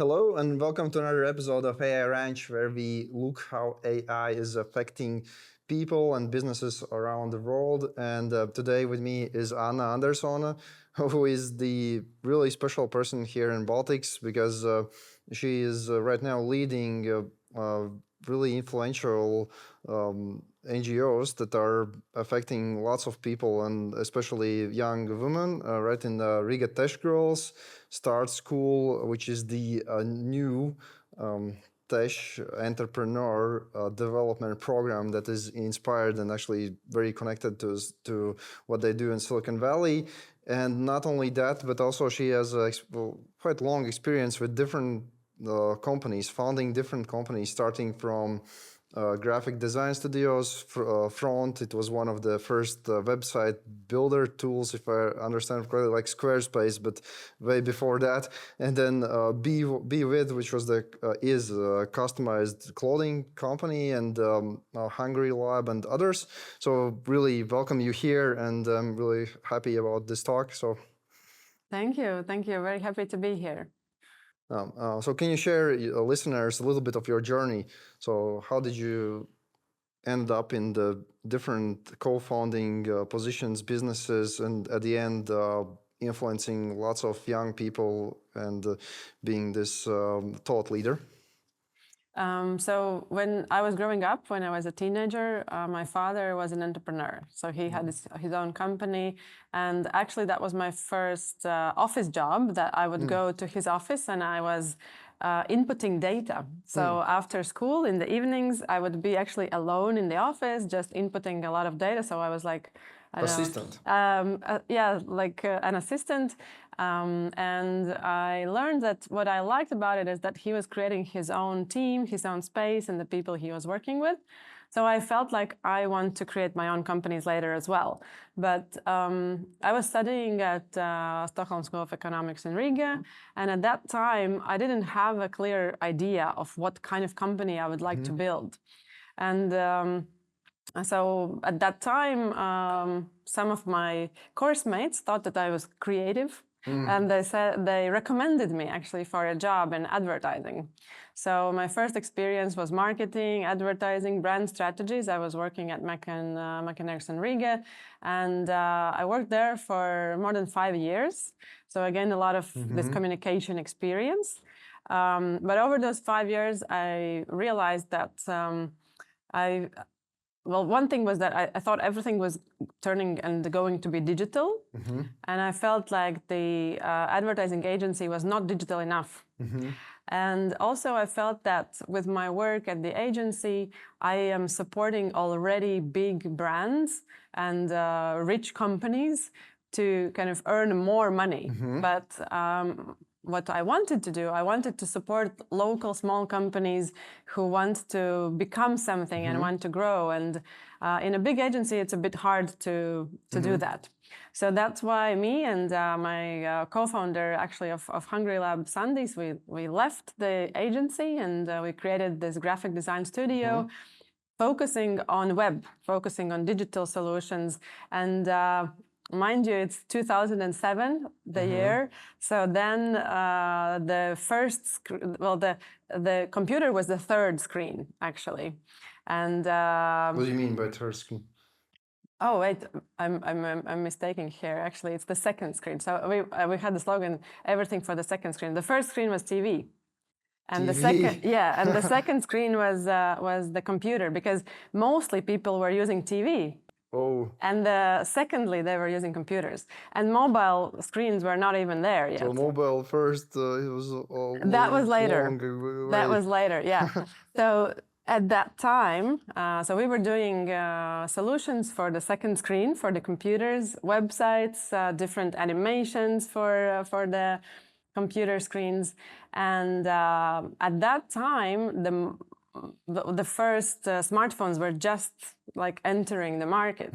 Hello and welcome to another episode of AI Ranch, where we look how AI is affecting people and businesses around the world. And today with me is Anna Andersone, who is the really special person here in Baltics because she is right now leading really influential NGOs that are affecting lots of people and especially young women, right in the Riga TechGirls, StartSchool, which is the new tech entrepreneur development program that is inspired and actually very connected to what they do in Silicon Valley. And not only that, but also she has quite long experience with different companies, founding different companies, starting from graphic design studios front. It was one of the first website builder tools, if I understand correctly, like Squarespace, but way before that. And then Be With, which was is a customized clothing company, and Hungry Lab and others. So really welcome you here, and I'm really happy about this talk. So thank you. Very happy to be here. So can you share listeners a little bit of your journey? So how did you end up in the different co-founding positions, businesses, and at the end influencing lots of young people and being this thought leader? So when I was growing up, when I was a teenager, my father was an entrepreneur. So he had his own company. And actually, that was my first office job, that I would go to his office and I was inputting data. So after school, in the evenings, I would be actually alone in the office, just inputting a lot of data. So I was like, Assistant. Like an assistant. And I learned that what I liked about it is that he was creating his own team, his own space, and the people he was working with. So I felt like I want to create my own companies later as well. But I was studying at Stockholm School of Economics in Riga. And at that time, I didn't have a clear idea of what kind of company I would like to build. And so at that time, some of my course mates thought that I was creative. And they recommended me actually for a job in advertising. So my first experience was marketing, advertising, brand strategies. I was working at Andersone Riga, and I worked there for more than 5 years. So again, a lot of this communication experience. But over those 5 years, I realized that one thing was that I thought everything was turning and going to be digital. And I felt like the advertising agency was not digital enough. And also I felt that with my work at the agency, I am supporting already big brands and rich companies to kind of earn more money. But what I wanted to do, I wanted to support local small companies who want to become something and want to grow. And in a big agency, it's a bit hard to do that. So that's why me and my co-founder actually of Hungry Lab, Sandis, we left the agency and we created this graphic design studio focusing on web, focusing on digital solutions. And mind you, it's 2007, the year. So then the computer was the third screen, actually. And what do you mean by third screen? Oh wait, I'm mistaken here. Actually, it's the second screen. So we had the slogan, everything for the second screen. The first screen was TV. And the second screen was the computer, because mostly people were using TV. Oh. And secondly, they were using computers. And mobile screens were not even there yet. So mobile first, it was all that was later. Long that was later, yeah. So at that time, so we were doing solutions for the second screen, for the computers, websites, different animations for the computer screens. And at that time, the first smartphones were just like entering the market.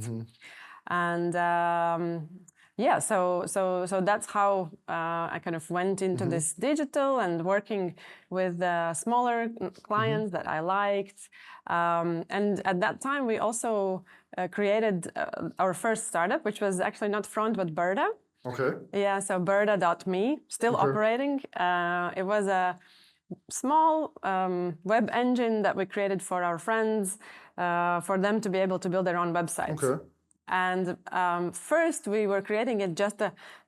And so that's how I kind of went into this digital and working with smaller clients that I liked. And at that time, we also created our first startup, which was actually not Front, but Berta. Okay. Yeah, so Berta.me, still operating. It was a small web engine that we created for our friends, for them to be able to build their own websites. Okay. And first, we were creating it just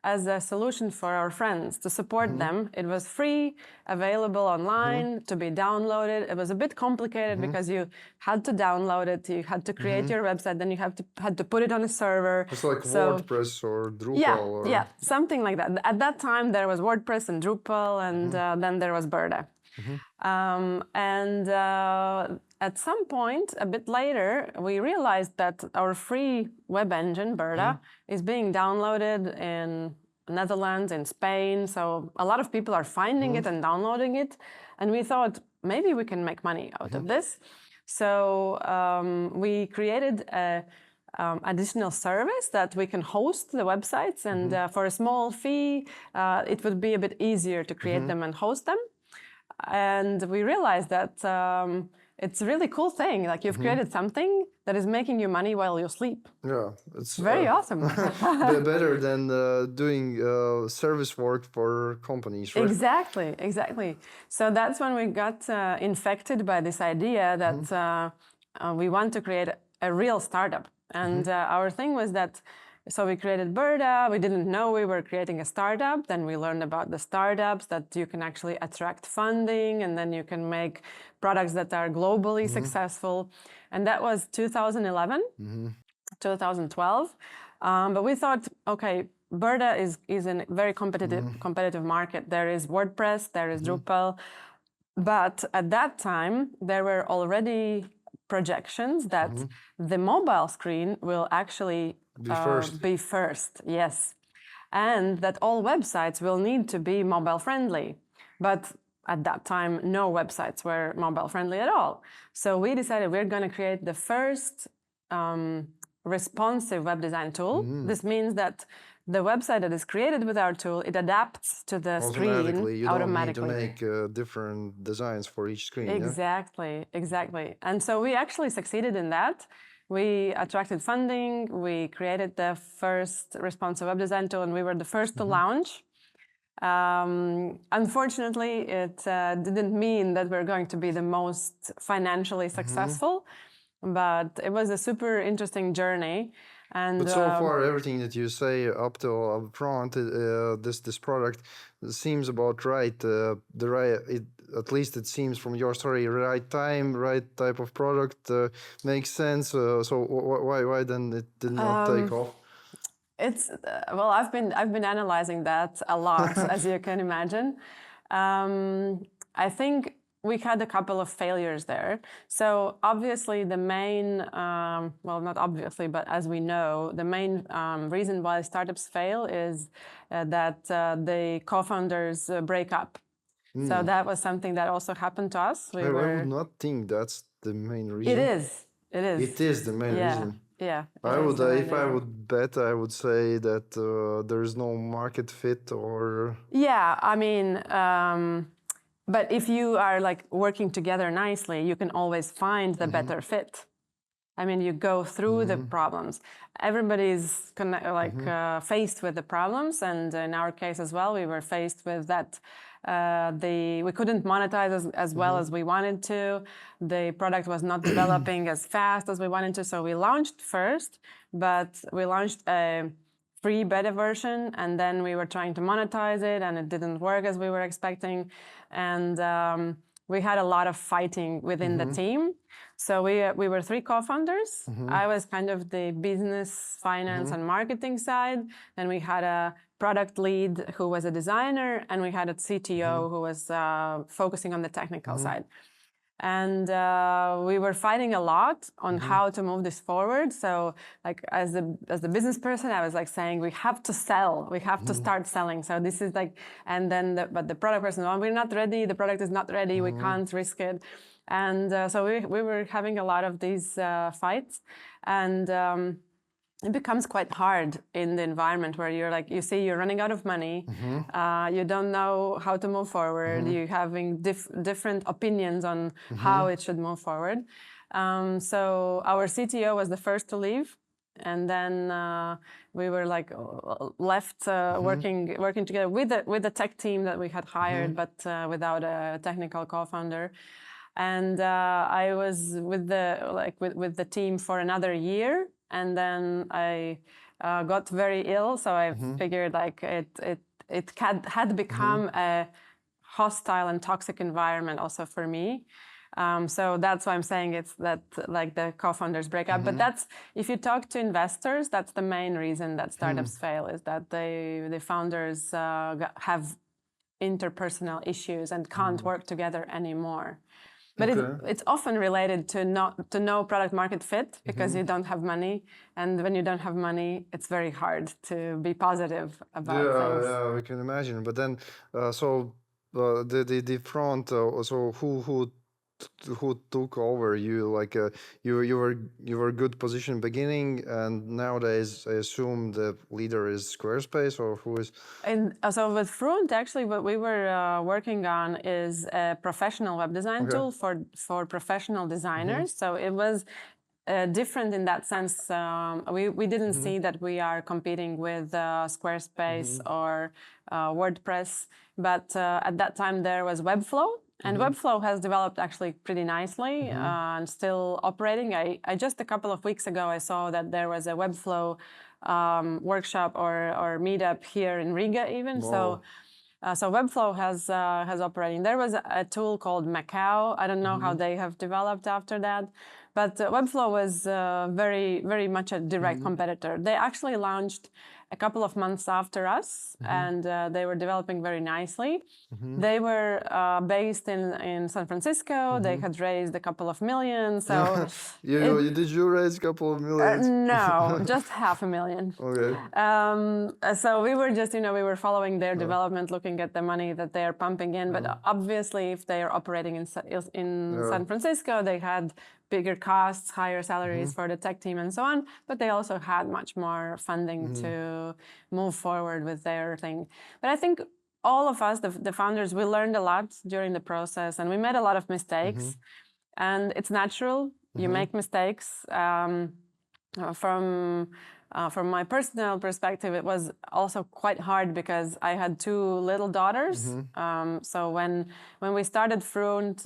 as a solution for our friends to support them. It was free, available online, to be downloaded. It was a bit complicated because you had to download it, you had to create your website, then you had to put it on a server. It's like WordPress or Drupal. Yeah, something like that. At that time, there was WordPress and Drupal, and then there was Berta. At some point, a bit later, we realized that our free web engine, Berta, is being downloaded in Netherlands, in Spain. So a lot of people are finding it and downloading it. And we thought, maybe we can make money out of this. So we created a additional service that we can host the websites. And for a small fee, it would be a bit easier to create them and host them. And we realized that it's a really cool thing. Like you've created something that is making you money while you sleep. Yeah, it's very awesome. Better than doing service work for companies, right? Exactly. So that's when we got infected by this idea that we want to create a real startup. And our thing was that, so we created Berta. We didn't know we were creating a startup. Then we learned about the startups, that you can actually attract funding, and then you can make products that are globally successful. And that was 2011, 2012. But we thought, okay, Berta is in a very competitive market. There is WordPress, there is Drupal. But at that time, there were already projections that the mobile screen will actually be first, yes. And that all websites will need to be mobile friendly. But at that time, no websites were mobile friendly at all. So we decided we're going to create the first responsive web design tool. This means that the website that is created with our tool, it adapts to the screen automatically. You don't need to make different designs for each screen. Exactly. And so we actually succeeded in that. We attracted funding, we created the first responsive web design tool, and we were the first to launch. Unfortunately, it didn't mean that we're going to be the most financially successful, but it was a super interesting journey. And but so far, everything that you say up front, this product seems about right. At least it seems from your story, right time, right type of product makes sense. So why then it did not take off? It's well, I've been analyzing that a lot, as you can imagine. I think we had a couple of failures there. So obviously the main, well, not obviously, but as we know, the main reason why startups fail is that the co-founders break up. So that was something that also happened to us. I would not think that's the main reason. It is. It is the main reason. Yeah. If I would bet, I would say that there is no market fit or. Yeah, I mean, but if you are like working together nicely, you can always find the better fit. I mean, you go through the problems. Everybody's faced with the problems, and in our case as well, we were faced with that. We couldn't monetize as well as we wanted to. The product was not developing as fast as we wanted to. So we launched first, but we launched a free beta version, and then we were trying to monetize it, and it didn't work as we were expecting. And we had a lot of fighting within the team. So we were three co-founders. I was kind of the business, finance, and marketing side. Then we had a product lead who was a designer, and we had a CTO who was focusing on the technical side. And we were fighting a lot on how to move this forward. So, like as the business person, I was like saying, we have to sell, we have to start selling. So this is like, and then but the product person, oh, we're not ready, the product is not ready, we can't risk it. And so we were having a lot of these fights, and it becomes quite hard in the environment where you're like, you see you're running out of money, you don't know how to move forward, you're having different opinions on how it should move forward. So our CTO was the first to leave, and then we were like left working together with the tech team that we had hired, but without a technical co-founder. And I was with the team for another year, and then I got very ill. So I figured like it had become a hostile and toxic environment also for me. So that's why I'm saying it's that like the co-founders break up. But that's, if you talk to investors, that's the main reason that startups fail, is that the founders have interpersonal issues and can't work together anymore. But it's often related to no product market fit, because you don't have money, and when you don't have money, it's very hard to be positive about things. Yeah, we can imagine. But then, the front. So who took over you? Like you were good position beginning, and nowadays I assume the leader is Squarespace, or who is? And so with Front, actually, what we were working on is a professional web design tool for professional designers. So it was different in that sense. We didn't see that we are competing with Squarespace or WordPress, but at that time there was Webflow. And Webflow has developed actually pretty nicely and still operating. I just a couple of weeks ago, I saw that there was a Webflow workshop or meetup here in Riga even. Wow. So Webflow has operating. There was a tool called Macau. I don't know how they have developed after that, but Webflow was very, very much a direct competitor. They actually launched a couple of months after us, and they were developing very nicely. They were based in San Francisco. They had raised a couple of million. So did you raise a couple of millions? No, just $500,000. Okay. So we were just, we were following their development, looking at the money that they are pumping in. But obviously, if they are operating in San Francisco, they had bigger costs, higher salaries for the tech team and so on. But they also had much more funding to move forward with their thing. But I think all of us, the founders, we learned a lot during the process, and we made a lot of mistakes. And it's natural. You make mistakes. From my personal perspective, it was also quite hard because I had two little daughters. So when we started Front,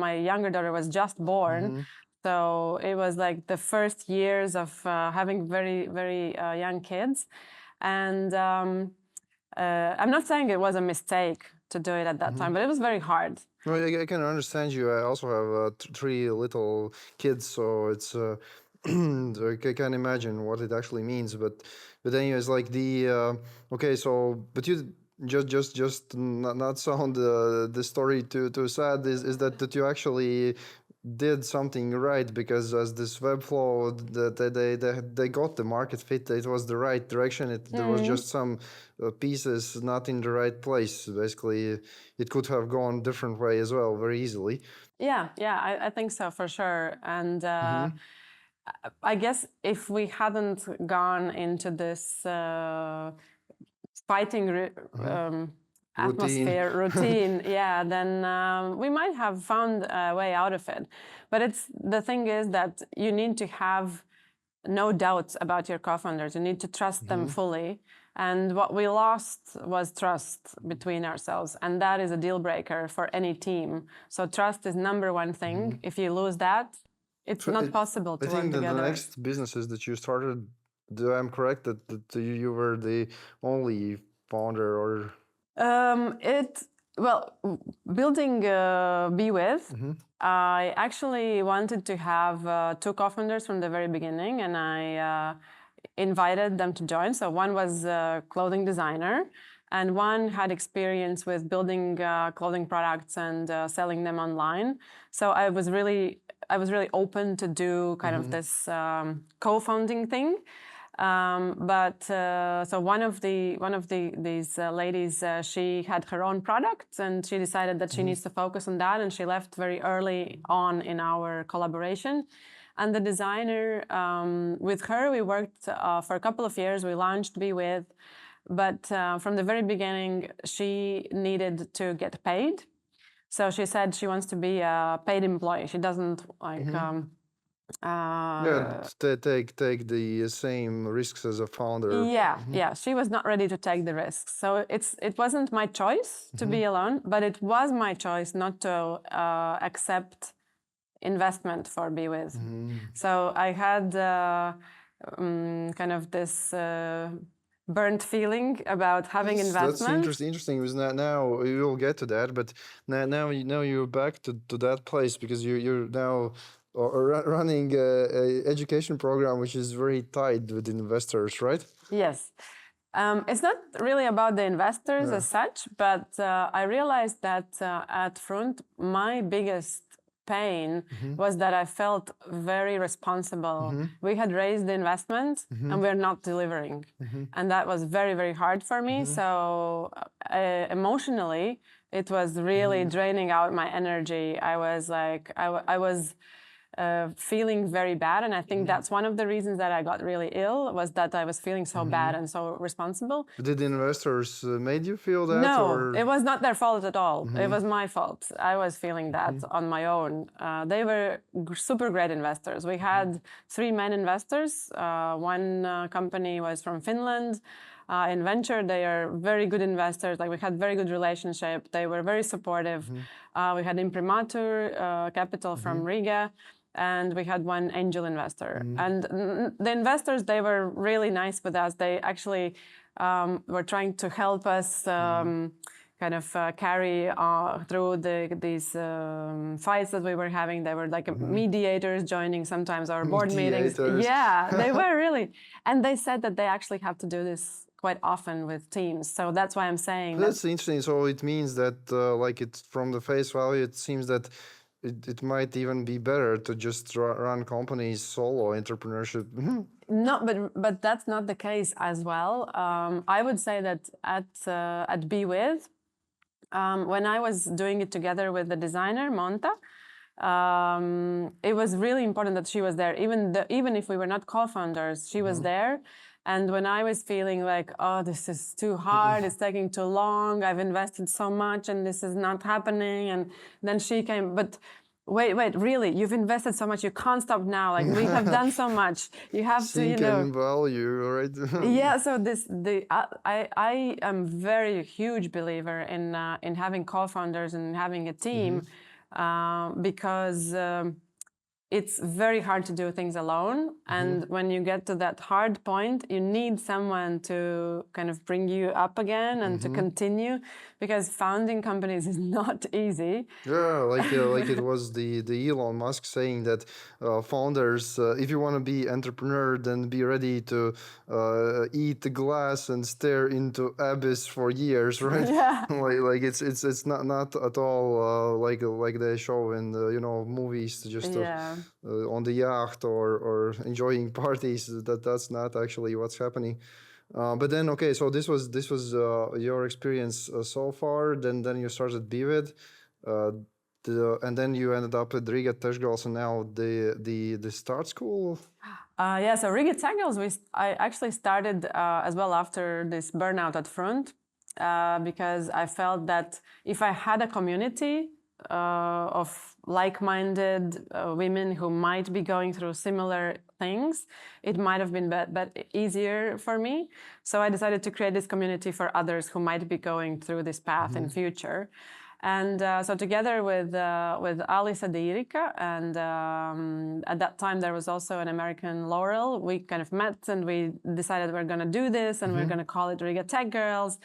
my younger daughter was just born. So it was like the first years of having very, very young kids. And I'm not saying it was a mistake to do it at that time, but it was very hard. Well, I can understand you. I also have three little kids, so it's I can imagine what it actually means. But anyways, like okay. So, but you just not sound the story too sad. Is that you actually did something right, because as this Webflow, they got the market fit. It was the right direction. There was just some pieces not in the right place. Basically, it could have gone different way as well, very easily. Yeah, I think so for sure. And I guess if we hadn't gone into this fighting atmosphere, routine, yeah, then we might have found a way out of it. But the thing is that you need to have no doubts about your co-founders. You need to trust them fully. And what we lost was trust between ourselves. And that is a deal breaker for any team. So trust is number one thing. If you lose that, it's not possible to work together. I think that the next businesses that you started, I'm correct that you were the only founder, or? Well, building Be With, I actually wanted to have two co-founders from the very beginning, and I invited them to join. So one was a clothing designer, and one had experience with building clothing products and selling them online. So I was really open to do kind of this co-founding thing. So one of these ladies, she had her own product, and she decided that she needs to focus on that, and she left very early on in our collaboration. And the designer, with her, we worked for a couple of years. We launched Be With, but from the very beginning, she needed to get paid. So she said she wants to be a paid employee. She doesn't like Yeah, take the same risks as a founder. Yeah, she was not ready to take the risks. So it wasn't my choice to be alone, but it was my choice not to accept investment for Be With. So I had kind of this burnt feeling about having investment. That's interesting. Because now we will get to that, but now you're back to that place because you're now running a education program which is very tied with investors, right? Yes. It's not really about the investors as such, but I realized that at front, my biggest pain was that I felt very responsible. We had raised the investment and we're not delivering. And that was very, very hard for me. So emotionally, it was really draining out my energy. I was like, I was feeling very bad, and I think that's one of the reasons that I got really ill, was that I was feeling so bad and so responsible. Did the investors made you feel that? No, or? it was not their fault at all. It was my fault. I was feeling that on my own. They were super great investors. We had 3 main investors. One company was from Finland. In venture, they are very good investors. Like, we had very good relationship. They were very supportive. We had Imprimatur Capital from Riga. And we had one angel investor. And the investors, they were really nice with us. They actually were trying to help us kind of carry through these fights that we were having. They were like mediators joining sometimes our board meetings. Yeah, they were really. And they said that they actually have to do this quite often with teams. So that's why I'm saying that's interesting. So it means that like, it's from the face value, it seems that it might even be better to just run companies solo, entrepreneurship. No, but that's not the case as well. I would say that at Be With, when I was doing it together with the designer Monta, it was really important that she was there. Even if we were not co-founders, she was there. And when I was feeling like, oh, this is too hard, it's taking too long, I've invested so much and this is not happening. And then she came, but wait, really, you've invested so much, you can't stop now. Like, we have done so much. You have to, you know. In value, right? Yeah, so I am very huge believer in having co-founders and having a team, because it's very hard to do things alone. And when you get to that hard point, you need someone to kind of bring you up again and to continue, because founding companies is not easy. Yeah, like it was the Elon Musk saying that founders, if you want to be entrepreneur, then be ready to eat the glass and stare into abyss for years, right? Yeah. like it's not at all like they show in the, you know, movies, just on the yacht or enjoying parties. That's not actually what's happening. But then, okay, so this was your experience so far. Then you started Be With, and then you ended up at Riga TechGirls, and now the StartSchool. Yeah, so Riga TechGirls, I actually started as well after this burnout at front, because I felt that if I had a community of like-minded women who might be going through similar things, it might have been easier for me. So I decided to create this community for others who might be going through this path in future. And so together with Ali Sadirika, and at that time there was also an American Laurel, we kind of met and we decided we're going to do this, and we're going to call it Riga TechGirls.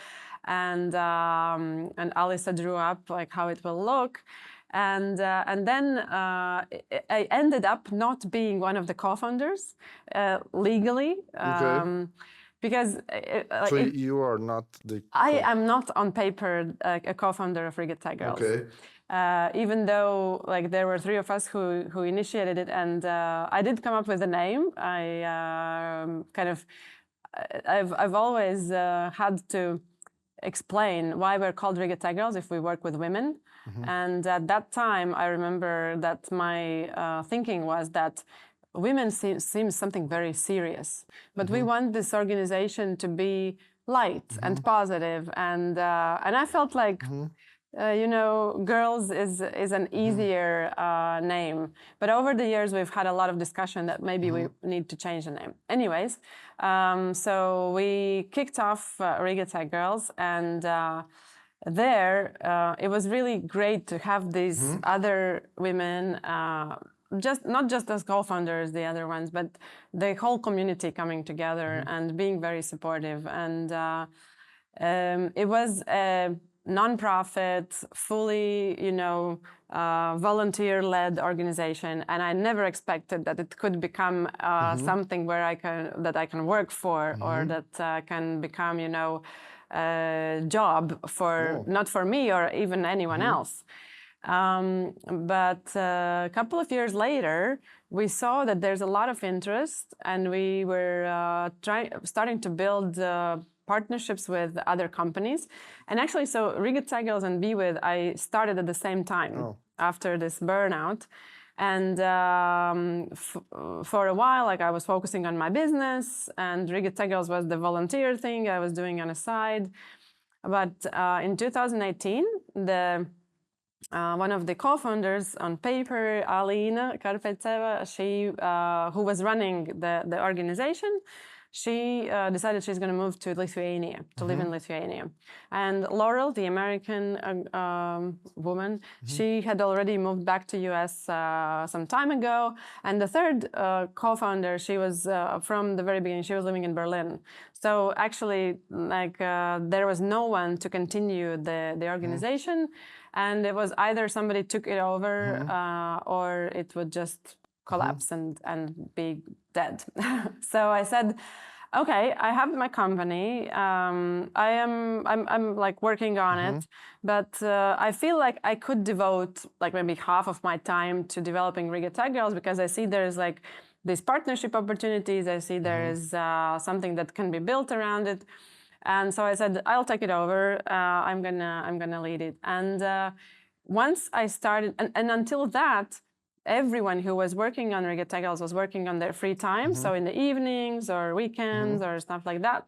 And Alisa drew up like how it will look. And then I ended up not being one of the co-founders legally. Because so you are not the. I am not on paper a co-founder of Riga TechGirls. Okay. Even though like there were 3 of us who initiated it, and I did come up with a name. I've always had to explain why we're called Riga TechGirls if we work with women. And at that time, I remember that my thinking was that women seems something very serious, but we want this organization to be light and positive, and I felt like girls is an easier name. But over the years, we've had a lot of discussion that maybe we need to change the name. Anyways, so we kicked off Riga TechGirls, and there it was really great to have these other women, not just as co-founders, the other ones, but the whole community coming together and being very supportive. And it was a non-profit, fully, volunteer-led organization, and I never expected that it could become something where I can work for, or that can become, a job for not for me or even anyone else. But a couple of years later, we saw that there's a lot of interest, and we were starting to build partnerships with other companies. And actually, so Riga TechGirls and BeWith, I started at the same time after this burnout. And for a while, I was focusing on my business, and Riga TechGirls was the volunteer thing I was doing on the side. But in 2018, one of the co-founders on paper, Alina Karpetseva, who was running the organization, she decided she's going to move to Lithuania, to live in Lithuania. And Laurel, the American woman, she had already moved back to US some time ago. And the third co-founder, she was from the very beginning, she was living in Berlin. So actually, there was no one to continue the organization. And it was either somebody took it over or it would just collapse and be dead. So I said, okay, I have my company. I'm working on it, but I feel like I could devote maybe half of my time to developing Riga TechGirls, because I see there's these partnership opportunities. I see there is something that can be built around it. And so I said, I'll take it over. I'm gonna lead it. And once I started, and until that, everyone who was working on Riga TechGirls was working on their free time, so in the evenings or weekends or stuff like that.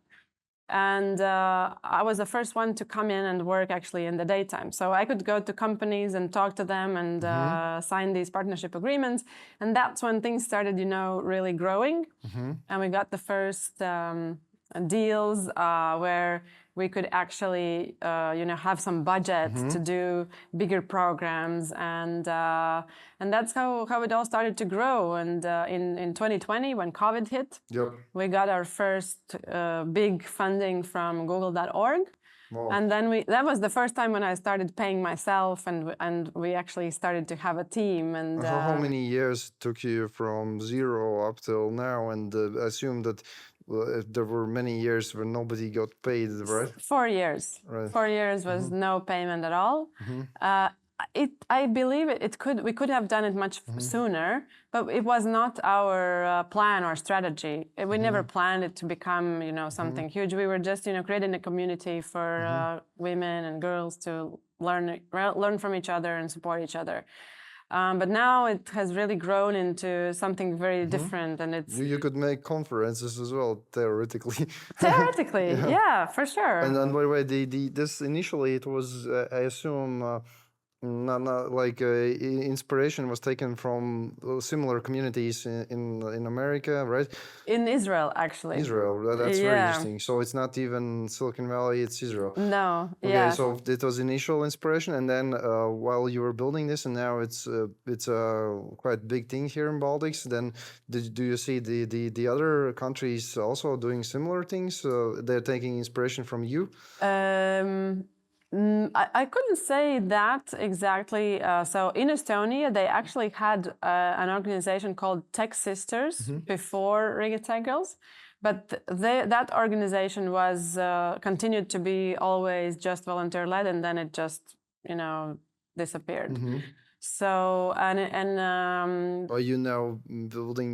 And I was the first one to come in and work actually in the daytime. So I could go to companies and talk to them and sign these partnership agreements. And that's when things started, really growing. And we got the first deals where we could actually, have some budget to do bigger programs, and that's how it all started to grow. And in 2020, when COVID hit, we got our first big funding from Google.org. Wow. And then that was the first time when I started paying myself, and we actually started to have a team. And how many years took you from zero up till now? And I assume that there were many years where nobody got paid, right? 4 years. Right. 4 years was no payment at all. I believe we could have done it much sooner, but it was not our plan or strategy. We never planned it to become, something huge. We were just, creating a community for women and girls to learn from each other and support each other. But now it has really grown into something very different, and it's... You could make conferences as well, theoretically. Theoretically, yeah, for sure. And by the way, this initially it was, I assume, inspiration was taken from similar communities in America, right? In Israel, actually. Israel, that's very interesting. So it's not even Silicon Valley, it's Israel. No, okay, so it was initial inspiration, and then while you were building this, and now it's a quite big thing here in Baltics, then do you see the other countries also doing similar things? They're taking inspiration from you? I couldn't say that exactly. So in Estonia, they actually had an organization called Tech Sisters before Riga TechGirls, but that organization was continued to be always just volunteer-led, and then it just disappeared. So are you now building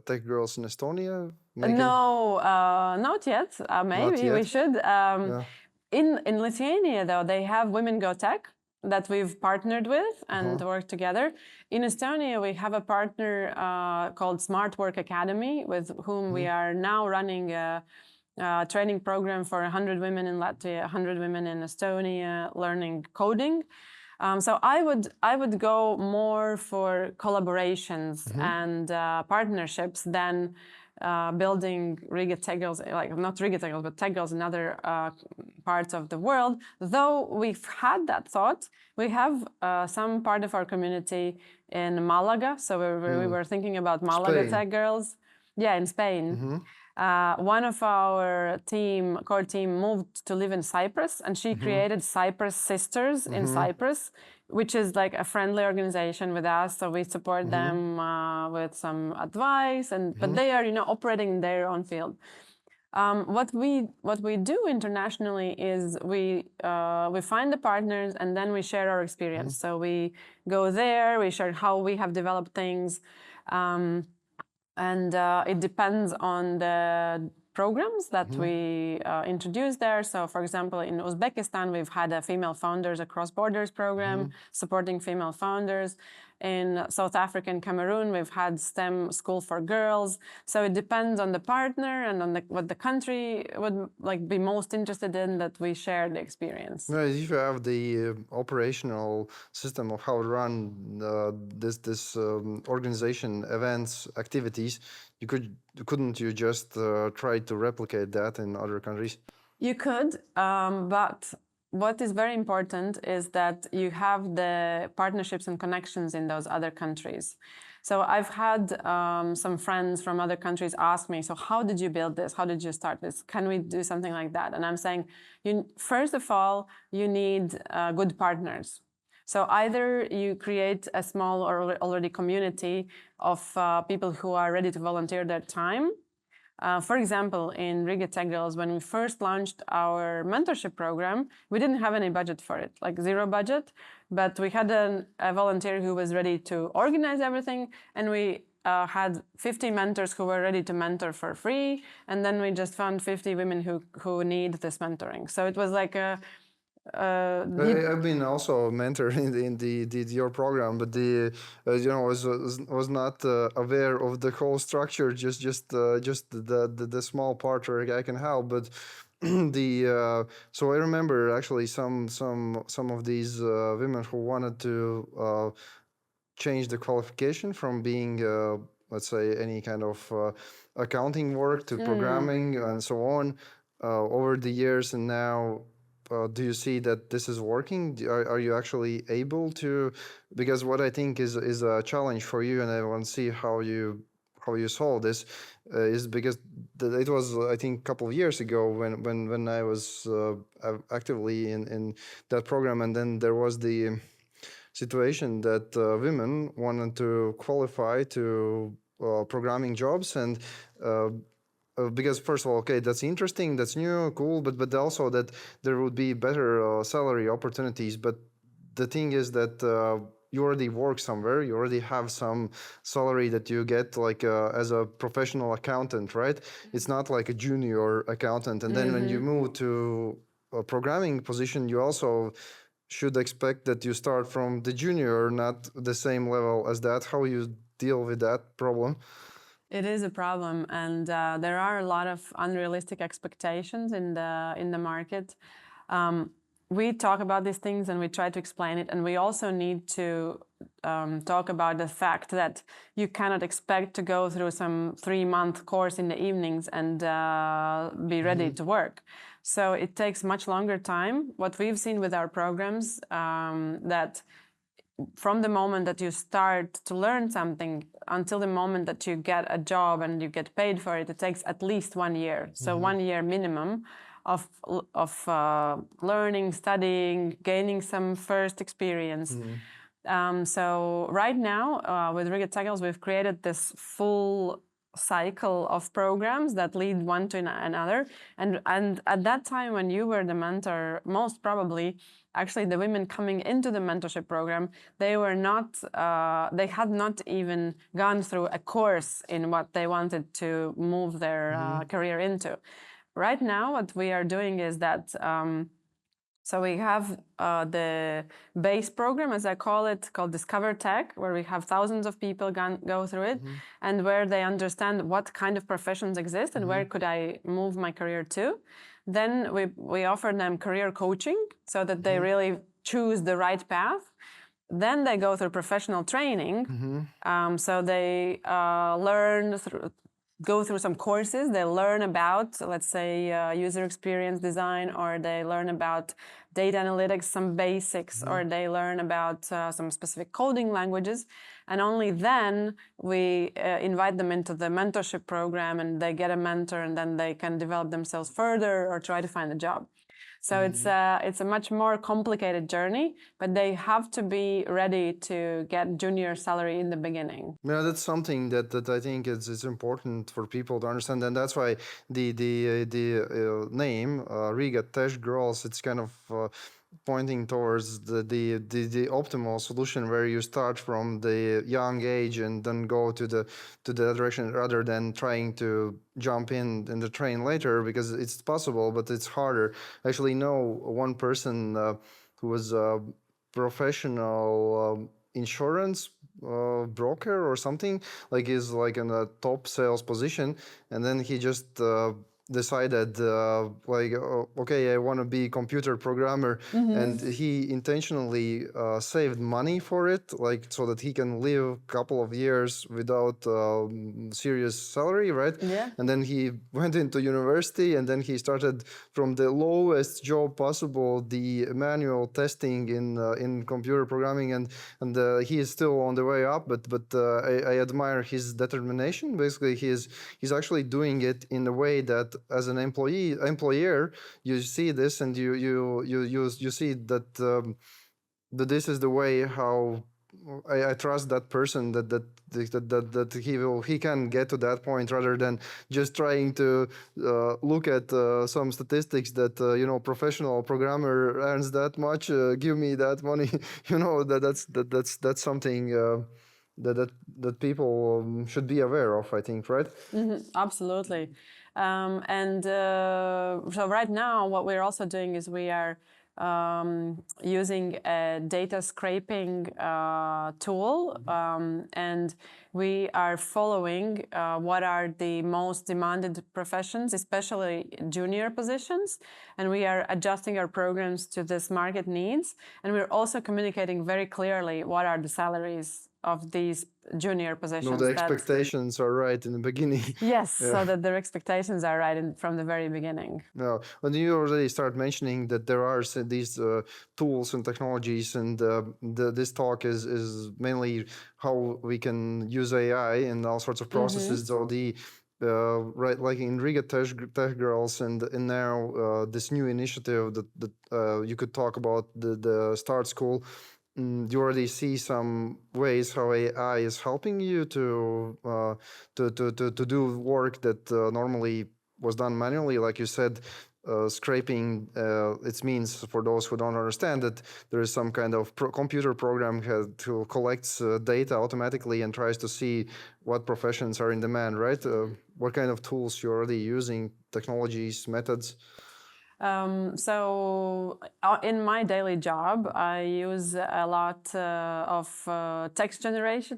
Tech Girls in Estonia? No, not yet. Maybe not yet. We should. In Lithuania, though, they have Women Go Tech that we've partnered with and worked together. In Estonia, we have a partner called Smart Work Academy, with whom we are now running a training program for 100 women in Latvia, 100 women in Estonia learning coding. So I would go more for collaborations and partnerships than building Riga TechGirls, like not Riga TechGirls, but TechGirls in other parts of the world. Though we've had that thought, we have some part of our community in Malaga. So we were thinking about Malaga TechGirls. Yeah, in Spain. One of our core team moved to live in Cyprus, and she created Cyprus Sisters in Cyprus, which is like a friendly organization with us. So we support them with some advice, but they are, operating in their own field. What we do internationally is we find the partners and then we share our experience. So we go there, we share how we have developed things. And it depends on the programs that we introduce there. So, for example, in Uzbekistan, we've had a Female Founders Across Borders program supporting female founders. In South Africa and Cameroon, we've had STEM School for Girls. So it depends on the partner and on what the country would be most interested in, that we share the experience. No, if you have the operational system of how to run this organization, events, activities, couldn't you just try to replicate that in other countries? You could, but what is very important is that you have the partnerships and connections in those other countries. So I've had some friends from other countries ask me, so how did you build this? How did you start this? Can we do something like that? And I'm saying, first of all, you need good partners. So either you create a small or already community of people who are ready to volunteer their time. For example, in Riga TechGirls, when we first launched our mentorship program, we didn't have any budget for it, like zero budget, but we had a volunteer who was ready to organize everything, and we had 50 mentors who were ready to mentor for free, and then we just found 50 women who need this mentoring. So it was like I've been also a mentor in your program, but was not aware of the whole structure. Just the small part where I can help. But so I remember actually some of these women who wanted to change the qualification from being let's say any kind of accounting work to programming and so on over the years, and now. Do you see that this is working? Are you actually able to? Because what I think is a challenge for you, and I want to see how you solve this, is because it was, I think, a couple of years ago when I was actively in that program, and then there was the situation that women wanted to qualify to programming jobs, and because first of all, okay, that's interesting, that's new, cool, but also that there would be better salary opportunities. But the thing is that you already work somewhere, you already have some salary that you get like as a professional accountant, right? It's not like a junior accountant. And then when you move to a programming position, you also should expect that you start from the junior, not the same level as that. How you deal with that problem? It is a problem, and there are a lot of unrealistic expectations in the market. We talk about these things and we try to explain it, and we also need to talk about the fact that you cannot expect to go through some 3-month course in the evenings and be ready to work. So it takes much longer time. What we've seen with our programs, that from the moment that you start to learn something until the moment that you get a job and you get paid for it, it takes at least 1 year. So 1 year minimum of learning, studying, gaining some first experience. So right now, with Riga TechGirls, we've created this full cycle of programs that lead one to another. And at that time, when you were the mentor, most probably, actually the women coming into the mentorship program, they had not even gone through a course in what they wanted to move their career into. Right now, what we are doing is that So we have the base program, as I call it, called Discover Tech, where we have thousands of people go through it, and where they understand what kind of professions exist and where could I move my career to. Then we offer them career coaching so that they really choose the right path. Then they go through professional training. So they go through some courses. They learn about, let's say, user experience design, or they learn about data analytics, some basics, or they learn about some specific coding languages. And only then we invite them into the mentorship program, and they get a mentor, and then they can develop themselves further or try to find a job. So it's a much more complicated journey, but they have to be ready to get junior salary in the beginning. Yeah, that's something that I think is important for people to understand, and that's why the name Riga TechGirls, it's kind of pointing towards the optimal solution where you start from the young age and then go to the direction, rather than trying to jump in the train later, because it's possible, but it's harder. I actually know one person who was a professional insurance broker or something, like is like in a top sales position, and then he just decided okay, I want to be computer programmer, and he intentionally saved money for it, like so that he can live a couple of years without serious salary, right? Yeah. And then he went into university, and then he started from the lowest job possible, the manual testing in computer programming, and he is still on the way up, but I admire his determination. Basically, he's actually doing it in a way that as an employer, you see this, and you see that that this is the way how I trust that person, that he can get to that point, rather than just trying to look at some statistics that professional programmer earns that much, give me that money. That's something that people should be aware of, I think, right? Absolutely. So right now, what we're also doing is we are using a data scraping tool, and we are following what are the most demanded professions, especially junior positions, and we are adjusting our programs to this market needs, and we're also communicating very clearly what are the salaries of these junior positions. No, the expectations are right in the beginning. Yes, so that their expectations are right from the very beginning. No, when you already start mentioning that there are these tools and technologies, and this talk is mainly how we can use AI in all sorts of processes. So right, like in Riga TechGirls, and now this new initiative that you could talk about, the StartSchool. You already see some ways how AI is helping you to do work that normally was done manually, like you said. Scraping, it means, for those who don't understand it, there is some kind of computer program who collects data automatically and tries to see what professions are in demand, right? What kind of tools you're already using, technologies, methods? So in my daily job, I use a lot of text generative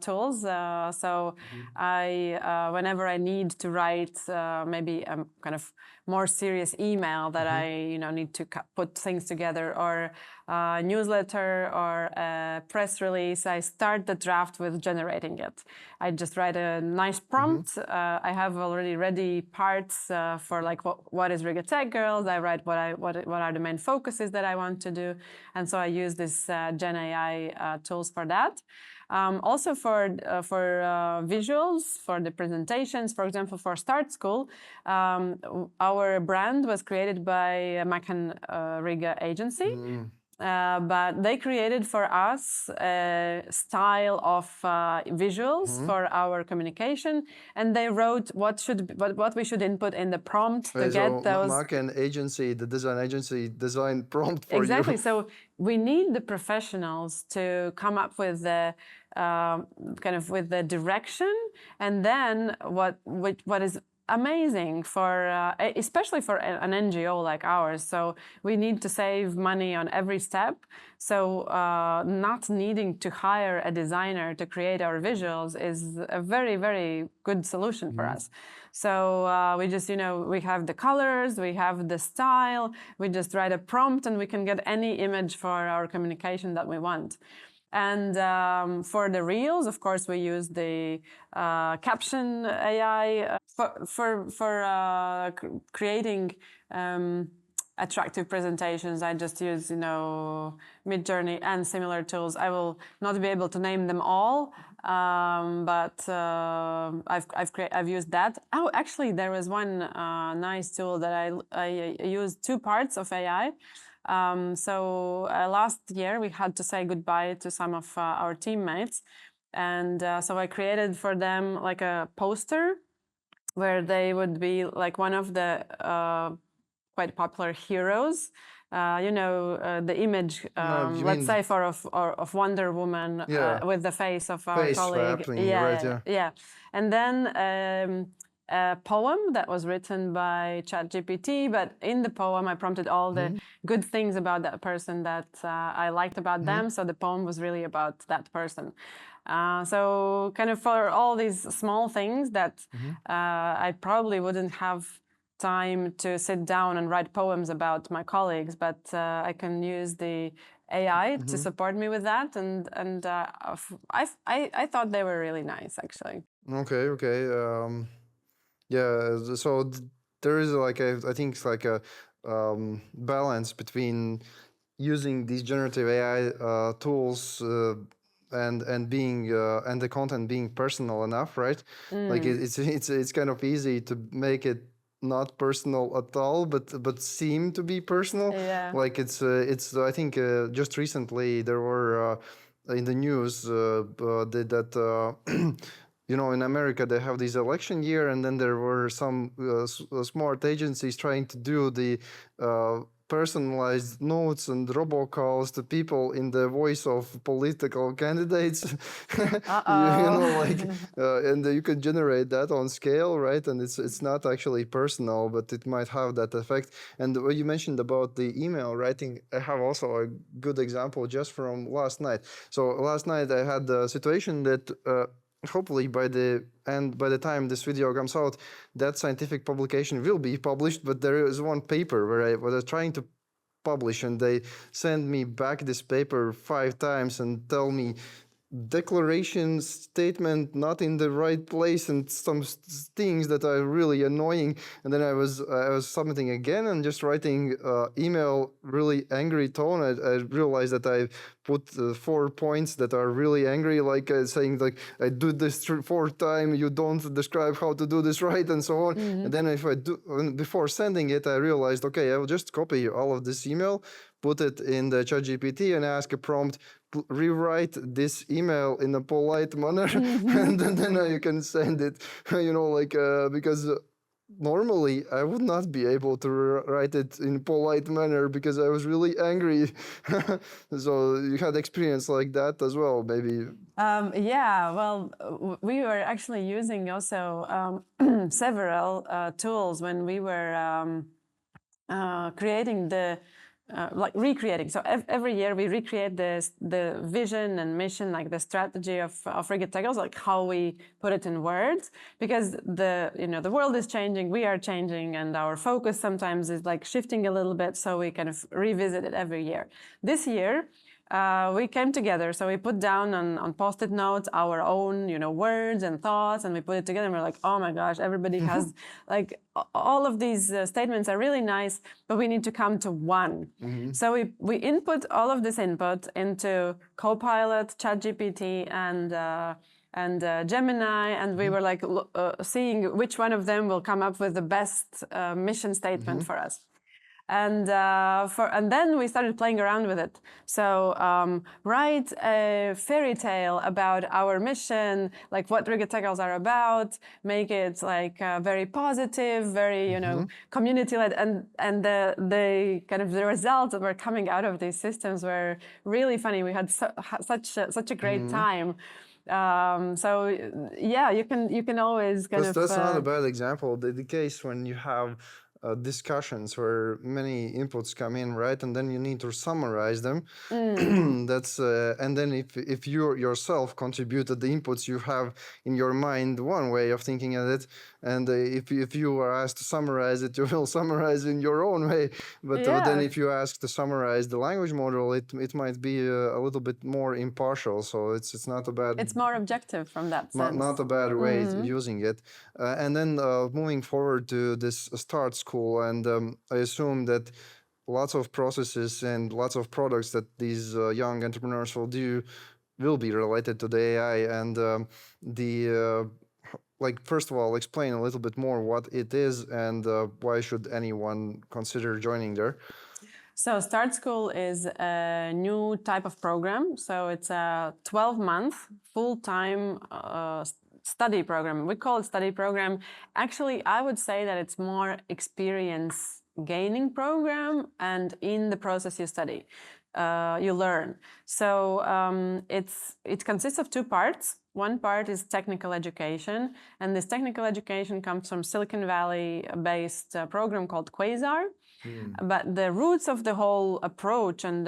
tools. So I, whenever I need to write maybe a kind of more serious email that I need to put things together, or a newsletter or a press release, I start the draft with generating it. I just write a nice prompt. I have already ready parts for like what is Riga TechGirls. I write what are the main focuses that I want to do, and so I use this Gen AI tools for that. Also for visuals, for the presentations, for example, for StartSchool, our brand was created by Macan Riga agency. But they created for us a style of visuals for our communication, and they wrote what we should input in the prompt to get those. Macan agency, the design agency, design prompt for you. Exactly. So we need the professionals to come up with the kind of with the direction, and then what is amazing for, especially for an NGO like ours. So we need to save money on every step. So not needing to hire a designer to create our visuals is a very, very good solution for us. So we just, we have the colors, we have the style, we just write a prompt and we can get any image for our communication that we want. And for the reels, of course, we use the caption AI for creating attractive presentations. I just use, Midjourney and similar tools. I will not be able to name them all, but I've used that. Oh, actually, there was one nice tool that I used, two parts of AI. So last year we had to say goodbye to some of our teammates, and so I created for them like a poster where they would be like one of the quite popular heroes. The image, let's say of Wonder Woman with the face of our colleague. Yeah. And then a poem that was written by ChatGPT, but in the poem I prompted all the good things about that person that I liked about them. So the poem was really about that person. So kind of for all these small things that I probably wouldn't have time to sit down and write poems about my colleagues, but I can use the AI to support me with that, and I thought they were really nice, actually. Okay. Yeah, so there is like I think it's like a balance between using these generative AI tools and being and the content being personal enough, right? Like it's kind of easy to make it not personal at all, but seem to be personal. Yeah. Like it's I think just recently there were in the news that in America they have this election year, and then there were some smart agencies trying to do the personalized notes and robocalls to people in the voice of political candidates. And you can generate that on scale, right? And it's not actually personal, but it might have that effect. And what you mentioned about the email writing, I have also a good example just from last night. So last night I had the situation that hopefully by the time this video comes out, that scientific publication will be published. But there is one paper where I was trying to publish, and they send me back this paper 5 times and tell me declaration statement not in the right place and some things that are really annoying. And then I was submitting again and just writing email really angry tone. I realized that I put 4 points that are really angry, like saying like I do this 4 times, you don't describe how to do this right, and so on. And then if I do before sending it, I realized, okay, I will just copy all of this email, put it in the ChatGPT and ask a prompt, rewrite this email in a polite manner, and then you can send it. Because normally I would not be able to write it in polite manner because I was really angry. So you had experience like that as well, maybe? Yeah, well, we were actually using also several tools when we were creating recreating. So every year we recreate the vision and mission, like the strategy of Riga TechGirls, like how we put it in words, because the world is changing, we are changing, and our focus sometimes is like shifting a little bit. So we kind of revisit it every year. This year, we came together, so we put down on post-it notes our own, words and thoughts, and we put it together. And we're like, oh my gosh, everybody has like all of these statements are really nice, but we need to come to one. So we input all of this input into Copilot, ChatGPT, and Gemini, and we were like seeing which one of them will come up with the best mission statement for us. And then we started playing around with it. So write a fairy tale about our mission, like what Riga TechGirls are about. Make it like very positive, very community-led, and the kind of the results that were coming out of these systems were really funny. We had such a great time. So yeah, you can always kind of. That's not a bad example. The case when you have discussions where many inputs come in, right, and then you need to summarize them. That's and then if you yourself contributed the inputs you have in your mind, one way of thinking at it, and if you are asked to summarize it, you will summarize in your own way. But then if you ask to summarize the language model, it might be a little bit more impartial. So it's not a bad. It's more objective from that sense. Not a bad way using it. And then moving forward to this start school, and I assume that lots of processes and lots of products that these young entrepreneurs will do will be related to the AI and like, first of all, explain a little bit more what it is and why should anyone consider joining there. So StartSchool is a new type of program. So it's a 12-month full-time study program. We call it study program. Actually, I would say that it's more experience gaining program, and in the process you study, you learn. So it consists of two parts. One part is technical education, and this technical education comes from Silicon Valley-based program called Quasar. But the roots of the whole approach and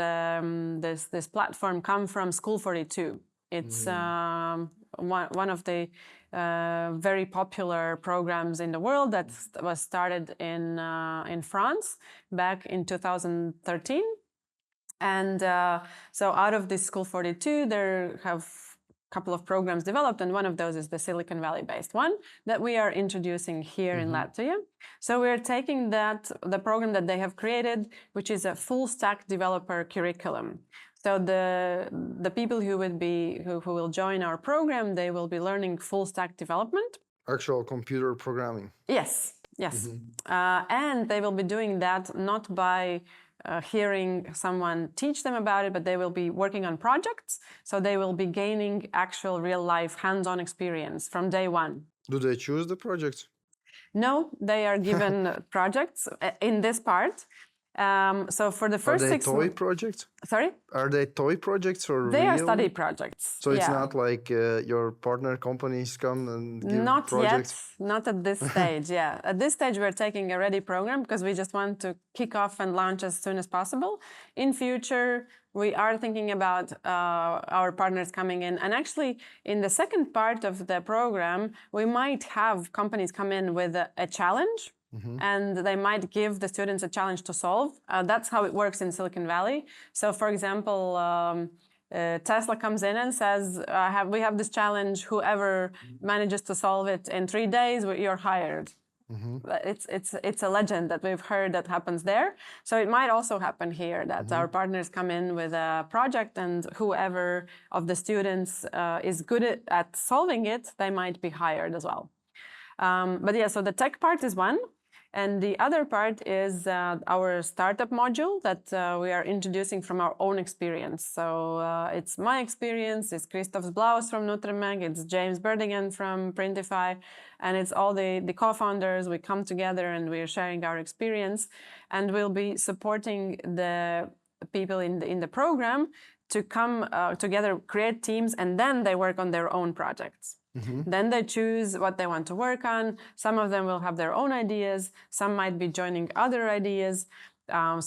this platform come from School 42. It's one of the very popular programs in the world that was started in France back in 2013. And so out of this School 42, there have couple of programs developed, and one of those is the Silicon Valley-based one that we are introducing here in Latvia. So we're taking the program that they have created, which is a full-stack developer curriculum. So the people who will join our program, they will be learning full-stack development. Actual computer programming. Yes. And they will be doing that not by hearing someone teach them about it, but they will be working on projects. So they will be gaining actual real-life hands-on experience from day one. Do they choose the projects? No, they are given projects in this part. So for the first 6 months... Are they toy projects? Sorry? Are they toy projects or They real? are study projects. So it's not like your partner companies come and give not projects? Yet, not at this stage, yeah. At this stage, we're taking a ready program because we just want to kick off and launch as soon as possible. In future, we are thinking about our partners coming in. And actually, in the second part of the program, we might have companies come in with a challenge. And they might give the students a challenge to solve. That's how it works in Silicon Valley. So, for example, Tesla comes in and says, we have this challenge. Whoever manages to solve it in 3 days, you're hired. It's a legend that we've heard that happens there. So it might also happen here that our partners come in with a project, and whoever of the students is good at solving it, they might be hired as well. But yeah, so the tech part is one. And the other part is our startup module that we are introducing from our own experience. So it's my experience, it's Christoph's Blaus from Nutremeg, it's James Berdigan from Printify, and it's all the co-founders. We come together and we're sharing our experience, and we'll be supporting the people in the program to come together, create teams, and then they work on their own projects. Then they choose what they want to work on. Some of them will have their own ideas. Some might be joining other ideas.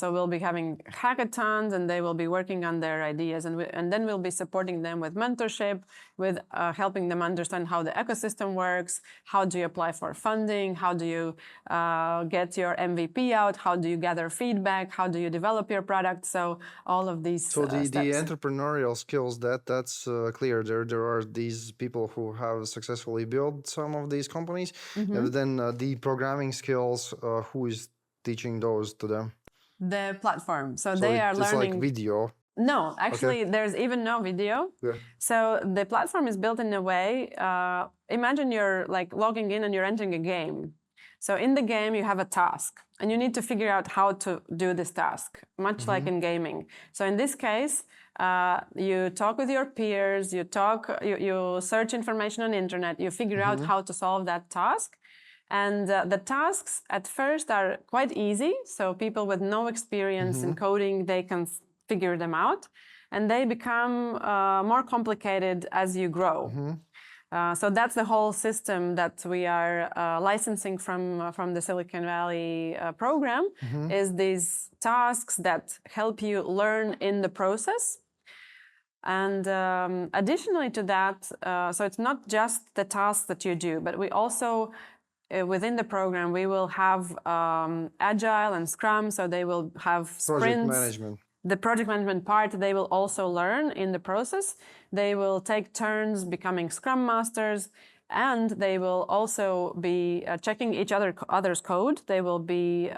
So we'll be having hackathons, and they will be working on their ideas. And then we'll be supporting them with mentorship, with helping them understand how the ecosystem works, how do you apply for funding, how do you get your MVP out, how do you gather feedback, how do you develop your product. So all of these So the steps. entrepreneurial skills, that's clear. There are these people who have successfully built some of these companies. And then the programming skills, who is teaching those to them? The platform. So they are learning. It's like video. No, actually, there's even no video. Yeah. So the platform is built in a way, imagine you're like logging in and you're entering a game. So in the game, you have a task, and you need to figure out how to do this task, much like in gaming. So in this case, you talk with your peers, you search information on the internet, you figure out how to solve that task. And the tasks at first are quite easy. So people with no experience in coding, they can figure them out. and they become more complicated as you grow. So that's the whole system that we are licensing from the Silicon Valley program, is these tasks that help you learn in the process. And additionally to that, so it's not just the tasks that you do, but we also, within the program, we will have Agile and Scrum, so they will have sprints. Project management. The project management part, they will also learn in the process. They will take turns becoming Scrum Masters, and they will also be checking each other's code. They will be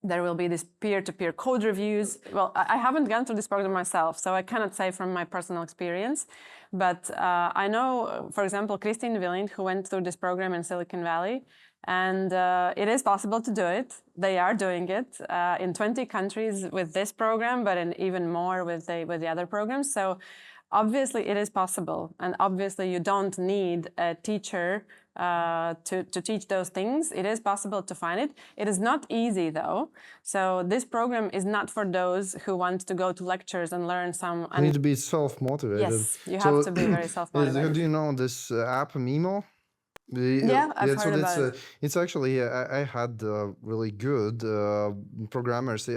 there will be this peer-to-peer code reviews. Well, I haven't gone through this program myself, so I cannot say from my personal experience. But I know, for example, Christine Willind, who went through this program in Silicon Valley, and it is possible to do it. They are doing it in 20 countries with this program, but in even more with the other programs. So obviously it is possible, and obviously you don't need a teacher to teach those things. It is possible to find it. It is not easy though. So this program is not for those who want to go to lectures and learn some. You need to be self-motivated. Yes, you have to be very self-motivated. Do you know this app Mimo? Yeah, I've heard about it. It's actually I had really good programmers.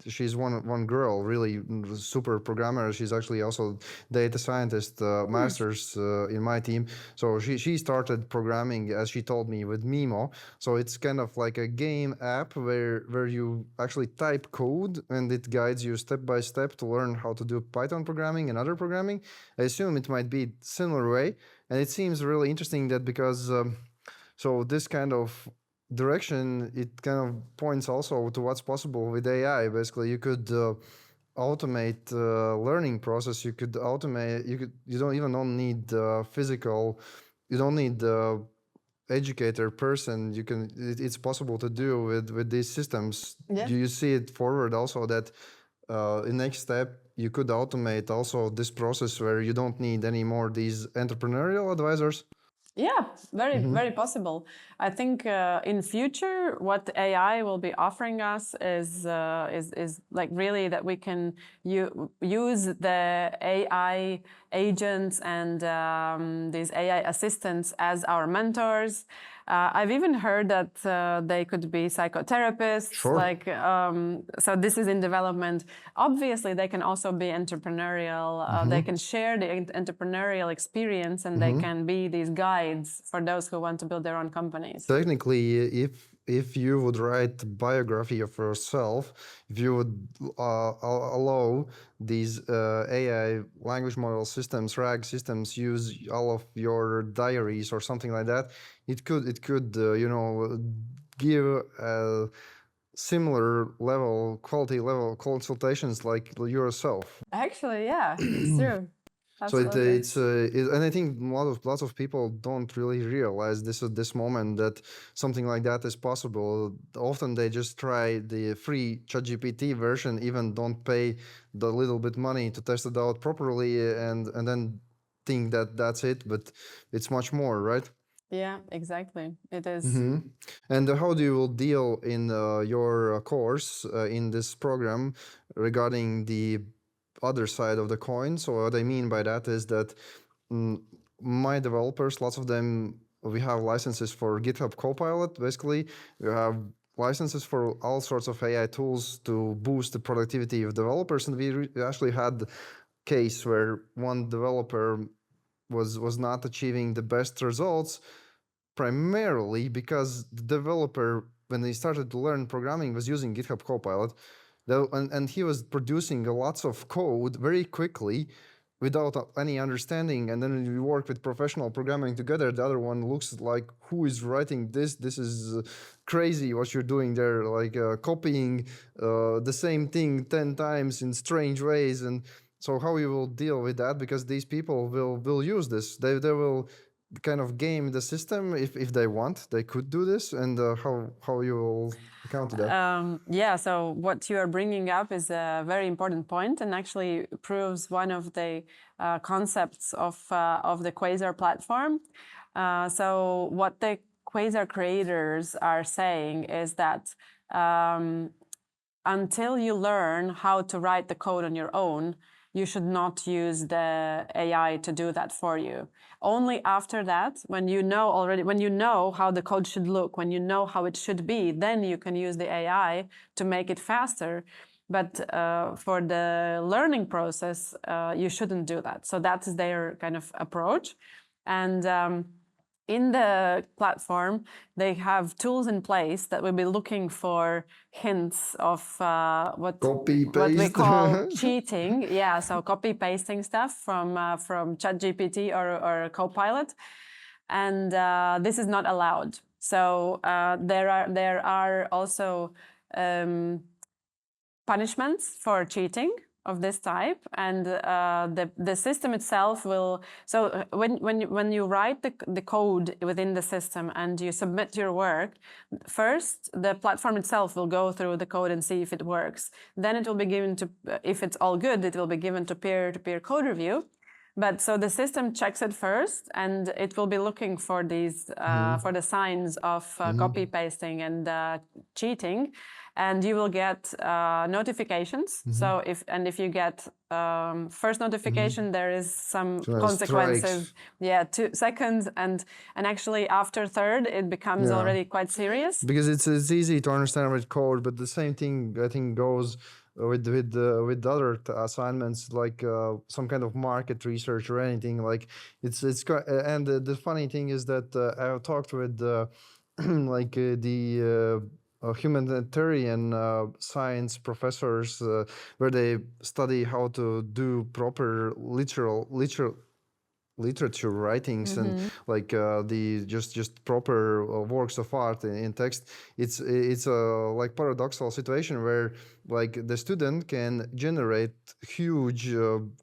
She's one girl, really super programmer. She's actually also data scientist, masters in my team. So she started programming, as she told me, with Mimo. So it's kind of like a game app where you actually type code and it guides you step by step to learn how to do Python programming and other programming. I assume it might be similar way. And it seems really interesting that because, so this kind of direction, it kind of points also to what's possible with AI. Basically, you could automate learning process. You could automate, you don't need physical, you don't need educator person. It's possible to do with these systems. Yeah. Do you see it forward also that in next step, you could automate also this process where you don't need any more these entrepreneurial advisors? Yeah, very possible. I think in future, what AI will be offering us is like really that we can use the AI agents and these AI assistants as our mentors. I've even heard that they could be psychotherapists. Sure. Like, so this is in development. Obviously, they can also be entrepreneurial. They can share the entrepreneurial experience, and they can be these guides for those who want to build their own companies. Technically, if you would write a biography of yourself, if you would allow these AI language model systems, RAG systems, use all of your diaries or something like that, it could give a similar level, quality level consultations like yourself. Actually, yeah, it's true. So Absolutely. and I think lots of people don't really realize this moment that something like that is possible. Often they just try the free ChatGPT version, even don't pay the little bit money to test it out properly, and then think that that's it. But it's much more, right? Yeah, exactly. It is. And how do you deal in your course in this program regarding the other side of the coin? So what I mean by that is that my developers, lots of them, we have licenses for GitHub Copilot. Basically, we have licenses for all sorts of AI tools to boost the productivity of developers. And we actually had a case where one developer was not achieving the best results, primarily because the developer, when he started to learn programming, was using GitHub Copilot. And he was producing lots of code very quickly without any understanding. And then when we work with professional programming together, the other one looks like, who is writing this? This is crazy what you're doing there, like copying the same thing 10 times in strange ways. And so how you will deal with that? Because these people will use this. They will kind of game the system if they want. They could do this, and how you will counter that? Yeah, so what you are bringing up is a very important point, and actually proves one of the concepts of the Quasar platform. So what the Quasar creators are saying is that until you learn how to write the code on your own, you should not use the AI to do that for you. Only after that, when you know how the code should look, when you know how it should be, then you can use the AI to make it faster. But for the learning process, you shouldn't do that. So that's their kind of approach. And in the platform, they have tools in place that will be looking for hints of what we call cheating. Yeah, so copy pasting stuff from ChatGPT or Copilot, and this is not allowed. So there are also punishments for cheating of this type, and the system itself will. So when you write the code within the system and you submit your work, first the platform itself will go through the code and see if it works. Then it will be given to, if it's all good, it will be given to peer-to-peer code review. But so the system checks it first, and it will be looking for these for the signs of copy pasting and cheating, and you will get notifications. So if you get first notification, there is some consequences. Strikes. Yeah, 2 seconds, and actually after third, it becomes already quite serious. Because it's easy to understand with code, but the same thing I think goes with other assignments, like some kind of market research or anything. Like and the funny thing is that I've talked with like the humanitarian science professors where they study how to do proper literature writings and like the just proper works of art in text. It's a like paradoxical situation where like the student can generate huge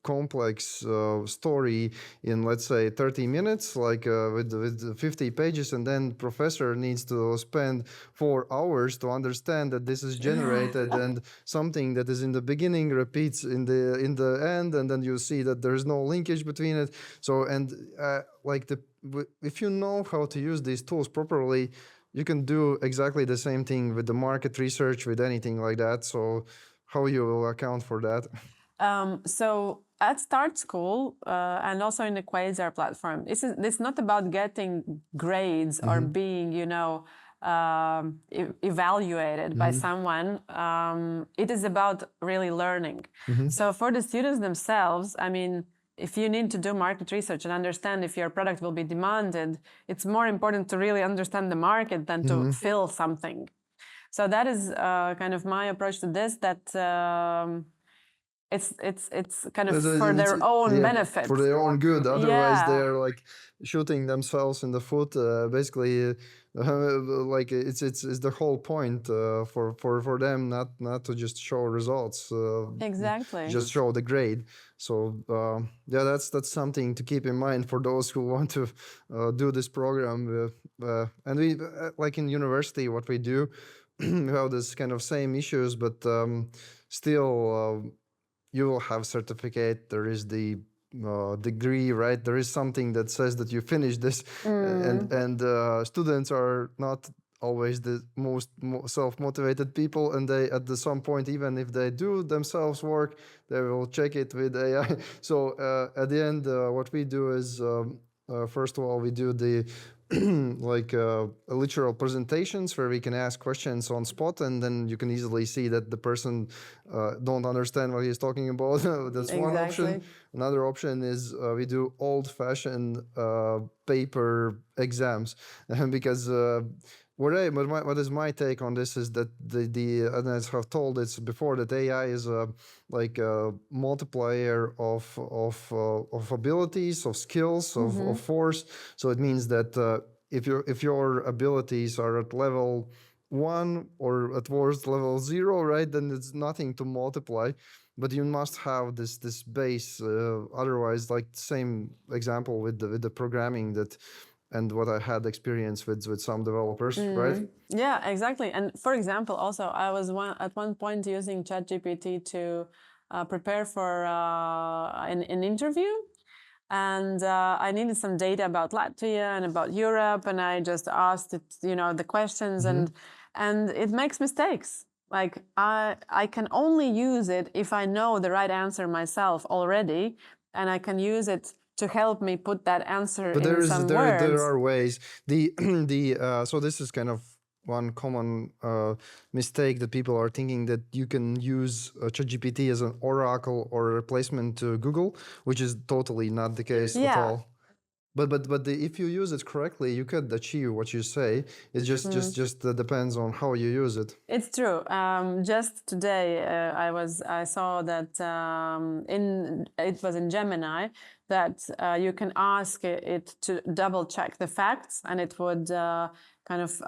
complex story in, let's say, 30 minutes, like with 50 pages, and then professor needs to spend 4 hours to understand that this is generated and something that is in the beginning repeats in the end, and then you see that there's no linkage between it. So and like if you know how to use these tools properly, you can do exactly the same thing with the market research, with anything like that. So how you will account for that? So at StartSchool and also in the Quasar platform, it's not about getting grades or being, evaluated by someone. It is about really learning. So for the students themselves, I mean, if you need to do market research and understand if your product will be demanded, it's more important to really understand the market than to fill something. So that is kind of my approach to this, that it's kind of for their own benefit. For their own good. Otherwise, they're like shooting themselves in the foot. Basically, like it's the whole point for them not to just show results. Exactly. Just show the grade. So yeah, that's something to keep in mind for those who want to do this program. And we like in university, what we do, we have this kind of same issues, but still. You will have certificate. There is the degree, right? There is something that says that you finished this, and students are not always the most self-motivated people, and they at some point, even if they do themselves work, they will check it with AI. So at the end, what we do is first of all, we do the like literal presentations where we can ask questions on spot, and then you can easily see that the person don't understand what he's talking about. That's one option. Another option is we do old-fashioned paper exams because what is my take on this is that and as I've told it's before, that AI is like a multiplier of abilities, of skills, of force. So it means that if your abilities are at level 1 or at worst level 0, right, then it's nothing to multiply. But you must have this base. Otherwise, like same example with the programming that. And what I had experience with some developers, right? Yeah, exactly. And for example, also I was at one point using ChatGPT to prepare for an interview, and I needed some data about Latvia and about Europe, and I just asked it, the questions, and it makes mistakes. Like I can only use it if I know the right answer myself already, and I can use it to help me put that answer But in some words. there are ways. So this is kind of one common mistake that people are thinking, that you can use ChatGPT as an oracle or a replacement to Google, which is totally not the case at all. But if you use it correctly, you could achieve what you say. It just depends on how you use it. It's true. Just today, I saw that it was in Gemini that you can ask it to double check the facts, and it would kind of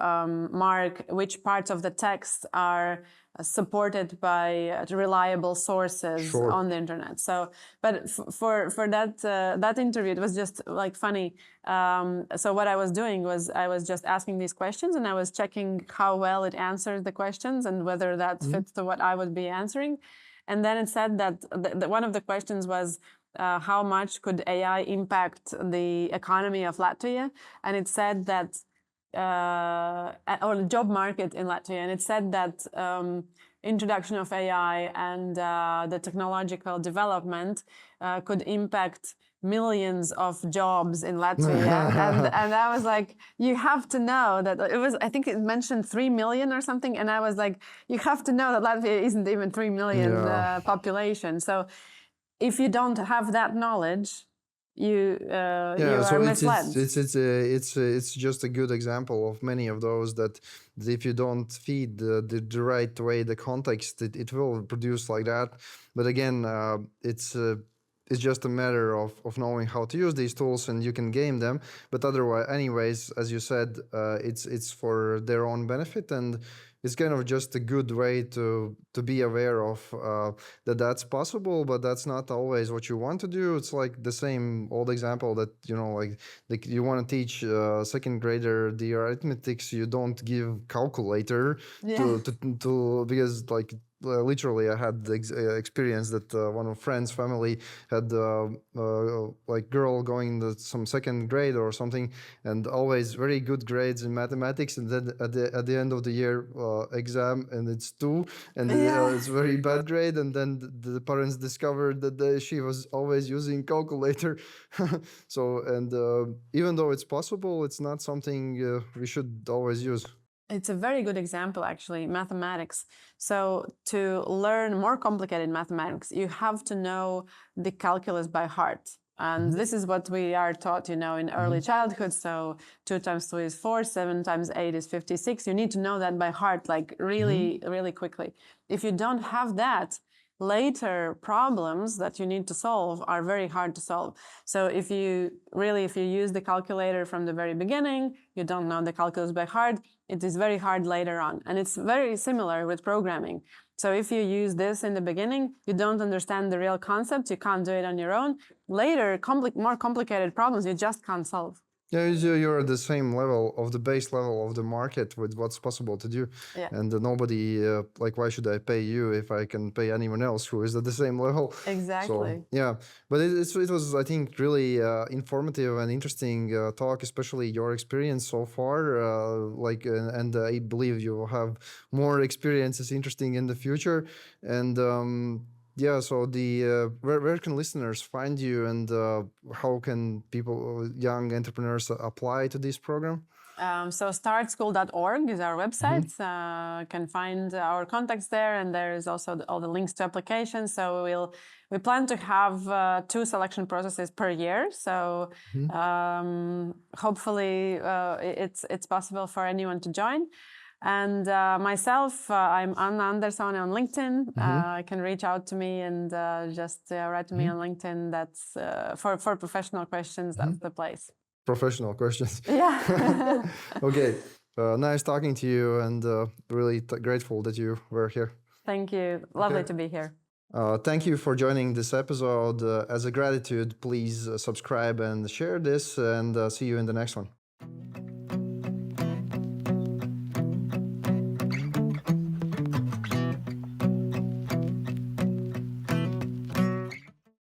mark which parts of the text are supported by reliable sources on the internet. So, but for that interview, it was just like funny. So what I was doing was I was just asking these questions, and I was checking how well it answered the questions and whether that fits to what I would be answering. And then it said that one of the questions was, how much could AI impact the economy of Latvia? And it said that or the job market in Latvia, and it said that introduction of AI and the technological development could impact millions of jobs in Latvia. and I was like, you have to know that it was, I think it mentioned 3 million or something, and I was like, you have to know that Latvia isn't even 3 million population. So if you don't have that knowledge, you are misled. It's just a good example of many of those, that if you don't feed the right way the context, it will produce like that. But again, it's just a matter of knowing how to use these tools, and you can game them. But otherwise, anyways, as you said, it's for their own benefit, and it's kind of just a good way to be aware of that's possible, but that's not always what you want to do. It's like the same old example that, like you want to teach second grader the arithmetics, you don't give calculator to because like literally I had the experience that one of friends' family had like girl going to some second grade or something, and always very good grades in mathematics, and then at the end of the year exam, and it's 2, and it's very bad grade, and then the parents discovered that she was always using calculator. So, and even though it's possible, it's not something we should always use. It's a very good example, actually, mathematics. So to learn more complicated mathematics, you have to know the calculus by heart. And this is what we are taught, in early childhood. So 2 times 2 is 4, 7 times 8 is 56. You need to know that by heart, like really, really quickly. If you don't have that, later problems that you need to solve are very hard to solve. So if you use the calculator from the very beginning, you don't know the calculus by heart, it is very hard later on. And it's very similar with programming. So if you use this in the beginning, you don't understand the real concept, you can't do it on your own. Later, more complicated problems you just can't solve. Yeah, you're at the same level of the base level of the market with what's possible to do. And nobody, like, why should I pay you if I can pay anyone else who is at the same level? Exactly. So, yeah, but it was, I think, really informative and interesting talk, especially your experience so far. And I believe you will have more experiences interesting in the future. And yeah, so where can listeners find you, and how can people, young entrepreneurs, apply to this program? So startschool.org is our website. Can find our contacts there, and there is also all the links to applications. So we plan to have 2 selection processes per year. So hopefully it's possible for anyone to join. And myself, I'm Anna Andersone on LinkedIn. You can reach out to me and just write to me on LinkedIn. That's for professional questions. That's the place. Professional questions. Yeah. Okay. Nice talking to you, and really grateful that you were here. Thank you. Lovely to be here. Thank you for joining this episode. As a gratitude, please subscribe and share this, and see you in the next one.